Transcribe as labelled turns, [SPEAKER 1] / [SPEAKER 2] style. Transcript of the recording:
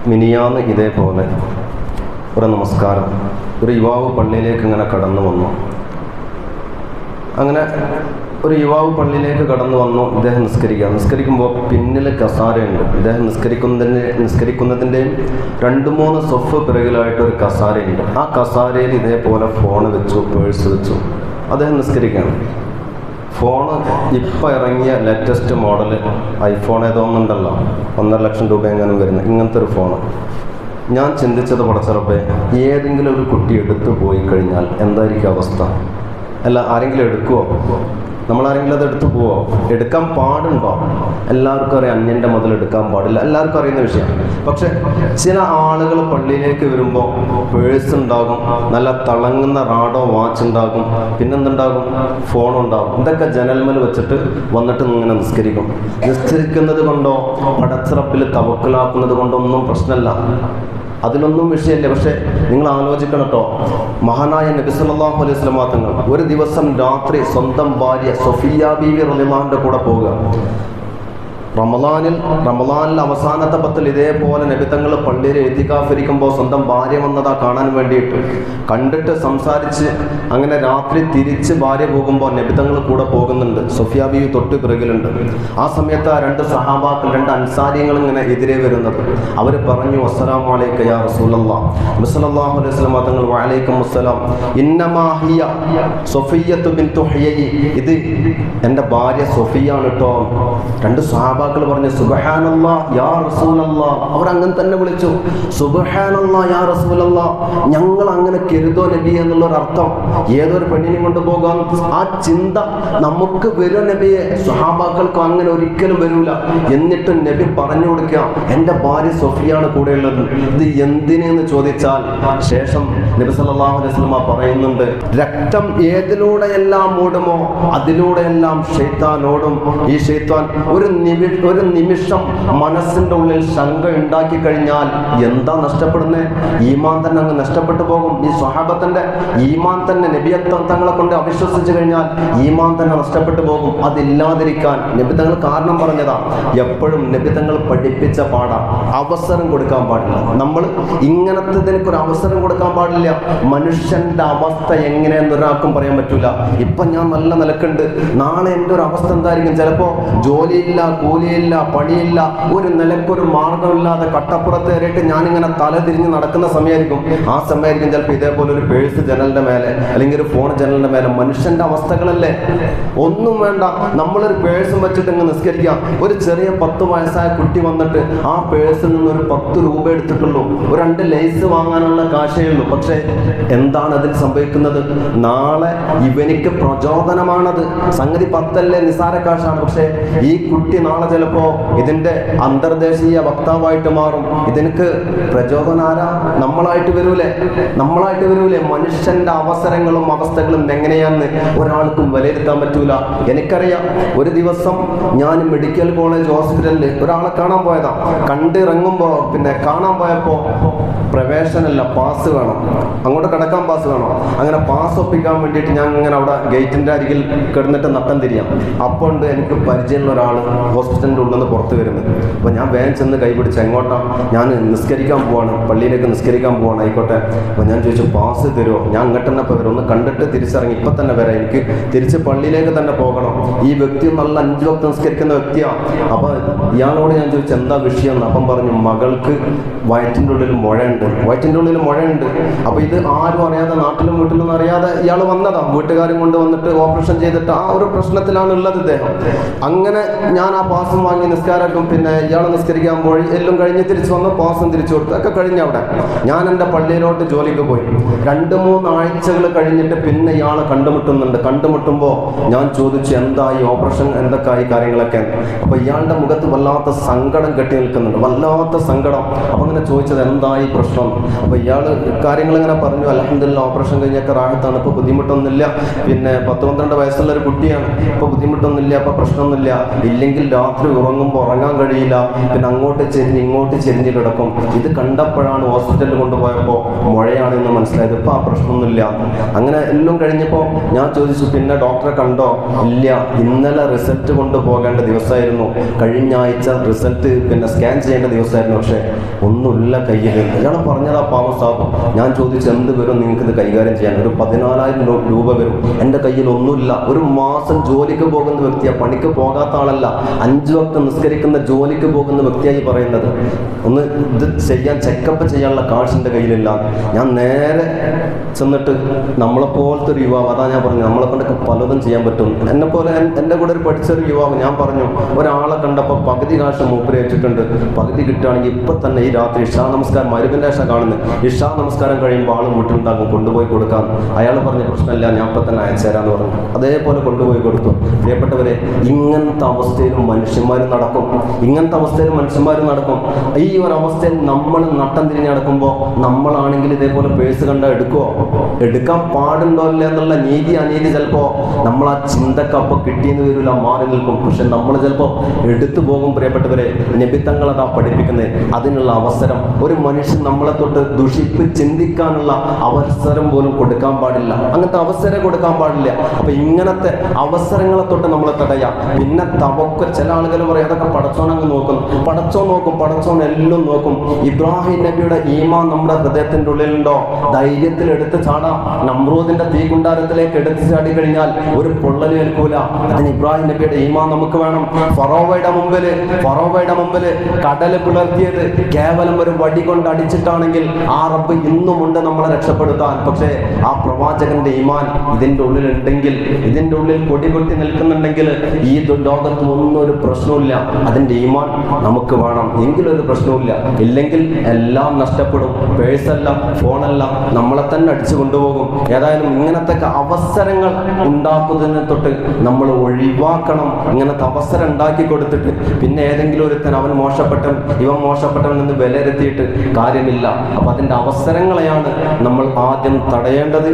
[SPEAKER 1] മിനിയാന്ന് ഇതേപോലെ ഒരു നമസ്കാരം, ഒരു യുവാവ് പള്ളിയിലേക്ക് ഇങ്ങനെ കടന്നു വന്നു. അങ്ങനെ ഒരു യുവാവ് പള്ളിയിലേക്ക് കടന്നു വന്നു. ഇദ്ദേഹം നിസ്കരിക്കുമ്പോൾ പിന്നിൽ കസാരയുണ്ട്. ഇദ്ദേഹം നിസ്കരിക്കുന്നതിൻ്റെയും 2-3 സൊഫ് പിറകിലായിട്ട് ഒരു കസാരയുണ്ട്. ആ കസാരയിൽ ഇതേപോലെ ഫോണ് വെച്ചു, പേഴ്സ് വെച്ചു. അദ്ദേഹം നിസ്കരിക്കുകയാണ്. ഫോണ് ഇപ്പം ഇറങ്ങിയ ലേറ്റസ്റ്റ് മോഡൽ ഐഫോൺ ഏതോന്നുണ്ടല്ലോ, 1.5 ലക്ഷം രൂപ എങ്ങാനും വരുന്ന ഇങ്ങനത്തെ ഒരു ഫോണ്. ഞാൻ ചിന്തിച്ചത് പടച്ചറപ്പേ, ഏതെങ്കിലും ഒരു കുട്ടി എടുത്തു പോയി കഴിഞ്ഞാൽ എന്തായിരിക്കും അവസ്ഥ? അല്ല, ആരെങ്കിലും എടുക്കുമോ? നമ്മളാരെങ്കിലും അത് എടുത്തു പോവോ? എടുക്കാൻ പാടുണ്ടോ? എല്ലാവർക്കും അറിയാം അന്യൻ്റെ മുതൽ എടുക്കാൻ പാടില്ല, എല്ലാവർക്കും അറിയുന്ന വിഷയം. പക്ഷെ ചില ആളുകൾ പള്ളിയിലേക്ക് വരുമ്പോൾ പേഴ്സ് ഉണ്ടാകും, നല്ല തിളങ്ങുന്ന റാഡോ വാച്ച് ഉണ്ടാകും, പിന്നെന്തുണ്ടാകും? ഫോണുണ്ടാകും. ഇതൊക്കെ ജനൽമൽ വെച്ചിട്ട് വന്നിട്ട് ഇങ്ങനെ നിസ്കരിക്കും. നിസ്കരിക്കുന്നത് കൊണ്ടോ പടച്ചിറപ്പിൽ തവക്കലാക്കുന്നത് കൊണ്ടോ ഒന്നും പ്രശ്നമല്ല, അതിലൊന്നും വിഷയമല്ല. പക്ഷെ നിങ്ങൾ ആലോചിക്കണം കേട്ടോ, മഹാനായ നബി സല്ലല്ലാഹു അലൈഹി വസല്ലം തങ്ങൾ ഒരു ദിവസം രാത്രി സ്വന്തം ഭാര്യ സഫിയ ബീവി റളിയല്ലാഹുവിന്റെ കൂടെ പോവുക. റമളാനിൽ അവസാനത്തെ 10 ഇതേപോലെ നബി തങ്ങൾ പള്ളിയിൽ എത്തിക്കാഫിരിക്കുമ്പോൾ സ്വന്തം ഭാര്യ വന്നതാ കാണാൻ വേണ്ടിയിട്ട്. കണ്ടിട്ട് സംസാരിച്ച് അങ്ങനെ രാത്രി തിരിച്ച് ഭാര്യ പോകുമ്പോൾ നബി തങ്ങൾ കൂടെ പോകുന്നുണ്ട്, സഫിയ ബീവി തൊട്ട് പിറകിലുണ്ട്. ആ സമയത്ത് 2 സഹാബാക്കൾ, 2 അൻസാരികൾ ഇങ്ങനെ എതിരെ വരുന്നത്. അവർ പറഞ്ഞു, അസ്സലാമു അലൈക യാ റസൂലല്ലാഹ്. നബി സല്ലല്ലാഹു അലൈഹി വസല്ലം തങ്ങൾ വഅലൈക്കും അസ്സലാം, ഇന്നമാ ഹിയ സഫിയ്യത്തു ബിൻതു ഹുയൈ, ഇത് എൻ്റെ ഭാര്യ സഫിയാണ് കേട്ടോ. 2 സഹാബാക്കൾ പറഞ്ഞു, സുബ്ഹാനല്ലാഹ് യാ റസൂലല്ലാഹ്. അവർ അങ്ങനെ തന്നെ വിളിച്ചു, സുബ്ഹാനല്ലാഹ് യാ റസൂലല്ലാഹ്. ഞങ്ങൾ അങ്ങനെ കരുതോ നബി എന്നുള്ളൊരർത്ഥം, ഏതൊരു പെണ്ണിനെ കൊണ്ടുപോകാൻ ആ ചിന്ത നമുക്ക് വരും നബിയെ? സ്വഹാബാക്കൾക്ക് അങ്ങനെ ഒരിക്കലും വരൂല. എന്നിട്ട് നബി പറഞ്ഞു കൊടുക്കുക, എൻ്റെ ഭാര്യ സഫിയാണ് കൂടെയുള്ളത്. ഇത് എന്തിനെന്ന് ചോദിച്ചാൽ ശേഷം നബി സല്ലല്ലാഹു അലൈഹി വസല്ലം പറയുന്നുണ്ട്, രക്തം ഏതിലൂടെയെല്ലാം ഓടുമോ അതിലൂടെയെല്ലാം ശൈത്താൻ ഓടും. ഈ ശൈത്താൻ ഒരു നിമിഷം മനസ്സിന്റെ ഉള്ളിൽ ശങ്ക ഉണ്ടാക്കി കഴിഞ്ഞാൽ എന്താ നഷ്ടപ്പെടുന്നത്? ഈമാൻ തന്നെ അങ്ങ് നഷ്ടപ്പെട്ടു പോകും. ഈ സ്വഹാബത്തിന്റെ ഈമാൻ തന്നെ, നബിയത്വം തങ്ങളെ കൊണ്ട് അവിശ്വസിച്ചു കഴിഞ്ഞാൽ ഈമാൻ തന്നെ നഷ്ടപ്പെട്ടു പോകും. അതില്ലാതിരിക്കാൻ നബി തങ്ങൾ കാരണം പറഞ്ഞതാ. എപ്പോഴും നബി തങ്ങൾ പഠിപ്പിച്ച പാഠം, അവസരം കൊടുക്കാൻ പാടില്ല. നമ്മൾ ഇങ്ങനത്തേതിനൊരു അവസരം കൊടുക്കാൻ പാടില്ല. മനുഷ്യന്റെ അവസ്ഥ എങ്ങനെയെന്ന് ഒരാൾക്കും പറയാൻ പറ്റൂല. ഇപ്പൊ ഞാൻ നല്ല നിലക്കുണ്ട്, നാളെ എൻ്റെ ഒരു അവസ്ഥ എന്തായിരിക്കും? ചിലപ്പോ ജോലിയില്ല, കൂലിയില്ല, പണിയില്ല, ഒരു നിലക്കൊരു മാർഗമില്ലാതെ കട്ടപ്പുറത്ത് കയറിയിട്ട് ഞാനിങ്ങനെ തല തിരിഞ്ഞ് നടക്കുന്ന സമയമായിരിക്കും. ആ സമയമായിരിക്കും ചിലപ്പോൾ ഇതേപോലെ ഒരു പേഴ്സ് ജനലിന്റെ മേലെ, അല്ലെങ്കിൽ ഒരു ഫോൺ ജനലിന്റെ മേലെ. മനുഷ്യന്റെ അവസ്ഥകളല്ലേ? ഒന്നും വേണ്ട, നമ്മളൊരു പേഴ്സും വെച്ചിട്ട് ഇങ്ങ് നിസ്കരിക്കാം. ഒരു ചെറിയ 10 വയസ്സായ കുട്ടി വന്നിട്ട് ആ പേഴ്സിൽ നിന്ന് ഒരു 10 രൂപ എടുത്തിട്ടുള്ളൂ, ഒരു 2 ലേസ് വാങ്ങാനുള്ള കാശേ ഉള്ളൂ. പക്ഷെ എന്താണ് അതിൽ സംഭവിക്കുന്നത്? നാളെ ഇവനിക്ക് പ്രചോദനമാണത്. സംഗതി 10 അല്ലേ, നിസാര കാശാണ്. പക്ഷെ ഈ കുട്ടി നാളെ ചിലപ്പോ ഇതിന്റെ അന്തർദേശീയ വക്താവായിട്ട് മാറും. ഇതിനക്ക് പ്രചോദനം ആരാ? നമ്മളായിട്ട് വരൂലേ? മനുഷ്യന്റെ അവസരങ്ങളും അവസ്ഥകളും എങ്ങനെയാന്ന് ഒരാൾക്കും വിലയിരുത്താൻ പറ്റൂല. എനിക്കറിയാം, ഒരു ദിവസം ഞാൻ മെഡിക്കൽ കോളേജ് ഹോസ്പിറ്റലിൽ ഒരാളെ കാണാൻ പോയതാ. കണ്ടിറങ്ങുമ്പോ കാണാൻ പോയപ്പോ പ്രവേശനമല്ല, പാസ് വേണം, അങ്ങോട്ട് കിടക്കാൻ പാസ് വേണം. അങ്ങനെ പാസ് ഒപ്പിക്കാൻ വേണ്ടിയിട്ട് ഞാൻ ഇങ്ങനെ അവിടെ ഗേറ്റിന്റെ അരികിൽ കിടന്നിട്ട് നട്ടം തിരിയാം. അപ്പോൾ ഉണ്ട് എനിക്ക് പരിചയമുള്ള ഒരാൾ ഹോസ്പിറ്റലിൻ്റെ ഉള്ളിൽ നിന്ന് പുറത്ത് വരുന്നത്. അപ്പോൾ ഞാൻ വേഗം ചെന്ന് കൈപിടിച്ച്, എങ്ങോട്ടാ? ഞാൻ നിസ്കരിക്കാൻ പോവാണ്, പള്ളിയിലേക്ക് നിസ്കരിക്കാൻ പോവാണ്. ആയിക്കോട്ടെ. അപ്പോൾ ഞാൻ ചോദിച്ചു, പാസ് തരുമോ? ഞാൻ അങ്ങോട്ട് തന്നെ ഇപ്പോൾ വരും, ഒന്ന് കണ്ടിട്ട് തിരിച്ചിറങ്ങി ഇപ്പം തന്നെ വരാം, എനിക്ക് തിരിച്ച് പള്ളിയിലേക്ക് തന്നെ പോകണം. ഈ വ്യക്തി നല്ല 5 വക്ത് നിസ്കരിക്കുന്ന വ്യക്തിയാണ്. അപ്പോൾ ഇയാളോട് ഞാൻ ചോദിച്ചു, എന്താ വിഷയം എന്ന്. അപ്പം പറഞ്ഞു, മകൾക്ക് വയറ്റിൻ്റെ ഉള്ളിൽ മുഴയുണ്ട്. അപ്പോൾ ഇത് ആരും അറിയാതെ, നാട്ടിലും വീട്ടിലൊന്നും അറിയാതെ ഇയാൾ വന്നതാ. വീട്ടുകാരും കൊണ്ട് വന്നിട്ട് ഓപ്പറേഷൻ ചെയ്തിട്ട് ആ ഒരു പ്രശ്നത്തിലാണ് ഉള്ളത് ഇദ്ദേഹം. അങ്ങനെ ഞാൻ ആ പാസും വാങ്ങി നിസ്കാരക്കും, പിന്നെ ഇയാളെ നിസ്കരിക്കാൻ പോയി, എല്ലാം കഴിഞ്ഞ് തിരിച്ചു വന്ന് പാസും തിരിച്ചു കൊടുത്തു, ഒക്കെ കഴിഞ്ഞ അവിടെ ഞാൻ എൻ്റെ പള്ളിയിലോട്ട് ജോലിക്ക് പോയി. 2-3 ആഴ്ചകൾ കഴിഞ്ഞിട്ട് പിന്നെ ഇയാളെ കണ്ടുമുട്ടുമ്പോൾ ഞാൻ ചോദിച്ചു, എന്താ ഈ ഓപ്പറേഷൻ, എന്തൊക്കെയായി കാര്യങ്ങളൊക്കെ? അപ്പോൾ ഇയാളുടെ മുഖത്ത് വല്ലാത്ത സങ്കടം കെട്ടി നിൽക്കുന്നുണ്ട്, വല്ലാത്ത സങ്കടം. അപ്പോൾ അങ്ങനെ ചോദിച്ചത്, എന്താ ഈ പ്രശ്നം? അപ്പോൾ ഇയാൾ കാര്യങ്ങളിങ്ങനെ പറഞ്ഞു, അൽഹംദുലില്ലാഹ് ഓപ്പറേഷൻ കഴിഞ്ഞൊക്കെ റാഹത്താണ്, ഇപ്പോൾ ബുദ്ധിമുട്ടൊന്നുമില്ല, പിന്നെ 10-12 വയസ്സുള്ള ഒരു കുട്ടിയാണ്, ഇപ്പോൾ ബുദ്ധിമുട്ടൊന്നുമില്ല, ഇപ്പോൾ പ്രശ്നമൊന്നുമില്ല. ഇല്ലെങ്കിൽ രാത്രി രാത്രി ഉറങ്ങുമ്പോൾ ഉറങ്ങാൻ കഴിയില്ല, പിന്നെ അങ്ങോട്ട് ചെരിഞ്ഞ് ഇങ്ങോട്ട് ചെരിഞ്ഞ് കിടക്കും. ഇത് കണ്ടപ്പോഴാണ് ഹോസ്പിറ്റലിൽ കൊണ്ടുപോയപ്പോൾ മുഴയാണെന്ന് മനസ്സിലായത്. ഇപ്പം ആ പ്രശ്നമൊന്നുമില്ല. അങ്ങനെ എല്ലാം കഴിഞ്ഞപ്പോൾ ഞാൻ ചോദിച്ചു, പിന്നെ ഡോക്ടറെ കണ്ടോ? ഇല്ല, ഇന്നലെ റിസൾട്ട് കൊണ്ടുപോകേണ്ട ദിവസമായിരുന്നു, കഴിഞ്ഞ ആഴ്ച റിസൾട്ട് പിന്നെ സ്കാൻ ചെയ്യേണ്ട ദിവസമായിരുന്നു, പക്ഷേ ഒന്നുമില്ല കയ്യിൽ. അയാൾ പറഞ്ഞതാ പാവം സാബ്. ഞാൻ ചോദിച്ചു, എന്ത് വരും നിങ്ങൾക്ക് ഇത് കൈകാര്യം ചെയ്യാൻ? ഒരു 14,000 രൂപ വരും. എൻ്റെ കയ്യിൽ ഒന്നുമില്ല. ഒരു മാസം ജോലിക്ക് പോകുന്ന വ്യക്തിയാണ്, പണിക്ക് പോകാത്ത ആളല്ല, 5 വക്ത് നിസ്കരിക്കുന്ന ജോലിക്ക് പോകുന്ന വ്യക്തിയായി പറയുന്നത്. ഒന്ന് ഇത് ചെയ്യാൻ, ചെക്കപ്പ് ചെയ്യാനുള്ള കാശ് എൻ്റെ കയ്യിലില്ല. ഞാൻ നേരെ ചെന്നിട്ട് നമ്മളെപ്പോലത്തെ ഒരു യുവാവ്, അതാ ഞാൻ പറഞ്ഞു നമ്മളെ കൊണ്ടൊക്കെ പലതും ചെയ്യാൻ പറ്റും. എന്നെപ്പോലെ എൻ്റെ കൂടെ ഒരു പഠിച്ചൊരു യുവാവ്, ഞാൻ പറഞ്ഞു ഒരാളെ കണ്ടപ്പോൾ പകുതി കാശ് മൂപ്പര് വെച്ചിട്ടുണ്ട്, പകുതി കിട്ടുകയാണെങ്കിൽ ഇപ്പം തന്നെ ഈ രാത്രി ഇഷാ നമസ്കാരം മരുവിൻ്റെ ശേഷം കാണുന്നത്, ഇഷാ നമസ്കാരം കഴിയുമ്പോൾ ആൾ വീട്ടിലുണ്ടാകും, കൊണ്ടുപോയി കൊടുക്കാം. അയാൾ പറഞ്ഞ പ്രശ്നമില്ല, ഞാൻ ഇപ്പം തന്നെ അയച്ചുതരാമെന്ന് പറഞ്ഞു. അതേപോലെ കൊണ്ടുപോയി കൊടുത്തു. പ്രിയപ്പെട്ടവരെ, ഇങ്ങനത്തെ അവസ്ഥയിലും മനുഷ്യന്മാർ നടക്കും. ഇങ്ങനത്തെ അവസ്ഥയിൽ മനുഷ്യന്മാർ നടക്കും. ഈ ഒരു അവസ്ഥയിൽ നമ്മൾ നട്ടം തിരിഞ്ഞ് നടക്കുമ്പോൾ നമ്മളാണെങ്കിൽ ഇതേപോലെ പേഴ്സ് കണ്ടാൽ എടുക്കുമോ? എടുക്കാൻ പാടുണ്ടോ ഇല്ല എന്നുള്ള നീതി അനീതി ചിലപ്പോൾ നമ്മൾ ആ ചിന്തക്കപ്പം കിട്ടിയെന്ന് വരില്ല, മാറി നിൽക്കും. പക്ഷെ നമ്മൾ ചിലപ്പോൾ എടുത്തു പോകും. പ്രിയപ്പെട്ടവരെ, നബിത്തങ്ങളതാ പഠിപ്പിക്കുന്നത്. അതിനുള്ള അവസരം ഒരു മനുഷ്യൻ നമ്മളെ തൊട്ട് ദുഷിപ്പ് ചിന്തിക്കാനുള്ള അവസരം പോലും കൊടുക്കാൻ പാടില്ല. അങ്ങനത്തെ അവസരം കൊടുക്കാൻ പാടില്ല. അപ്പൊ ഇങ്ങനത്തെ അവസരങ്ങളെ തൊട്ട് നമ്മളെ തടയാം. പിന്നെ തവക്കൽ, ചില ആളുകൾ പറയും അതൊക്കെ പടച്ചോനങ്ങ് നോക്കും. പടച്ചോൻ നോക്കും, പടച്ചോൻ എല്ലാം നോക്കും. ഇബ്രാഹിം നബിയുടെ ഈമാൻ നമ്മുടെ ഹൃദയത്തിന്റെ ഉള്ളിലുണ്ടോ? ധൈര്യത്തിൽ എടുത്ത് ചാടാം. നമ്രൂദിന്റെ തീകുണ്ടാരത്തിലേക്ക് എടുത്ത് ചാടി കഴിഞ്ഞാൽ ഒരു പൊള്ളലും ഏൽക്കൂല. അതിന് ഇബ്രാഹിം നബിയുടെ ഈമാൻ നമുക്ക് വേണം. ഫറോവയുടെ മുമ്പില് കടല് പിളർത്തിയത് കേവലം ഒരു വടി കൊണ്ട് അടിച്ചിട്ടാണെങ്കിൽ ആ റബ്ബ് ഇന്നുമുണ്ട് നമ്മളെ രക്ഷപ്പെടുത്താൻ. പക്ഷേ ആ പ്രവാചകന്റെ ഈമാൻ ഇതിന്റെ ഉള്ളിലുണ്ടെങ്കിൽ, ഇതിന്റെ ഉള്ളിൽ കൊടികൊട്ടി നിൽക്കുന്നുണ്ടെങ്കിൽ ഈ ലോകത്ത് ഒന്നും ഒരു പ്രശ്നമില്ല. അതിന്റെ ഈമാൻ നമുക്ക് വേണം. എങ്കിലൊരു പ്രശ്നമില്ല. ഇല്ലെങ്കിൽ എല്ലാം നഷ്ടപ്പെടും. പേഴ്സല്ല, ഫോണല്ല, നമ്മളെ തന്നെ അടിച്ചു കൊണ്ടുപോകും. ഏതായാലും ഇങ്ങനത്തെ അവസരങ്ങൾ ഉണ്ടാക്കുന്നതിനെ തൊട്ട് നമ്മൾ ഒഴിവാക്കണം. ഇങ്ങനത്തെ അവസരം ഉണ്ടാക്കി കൊടുത്തിട്ട് പിന്നെ ഏതെങ്കിലും ഒരുത്തൻ അവൻ മോശപ്പെട്ടവൻ ഇവൻ മോശപ്പെട്ടവൻ എന്ന് വിലയിരുത്തിയിട്ട് കാര്യമില്ല. അപ്പൊ അതിന്റെ അവസരങ്ങളെയാണ് നമ്മൾ ആദ്യം തടയേണ്ടത്.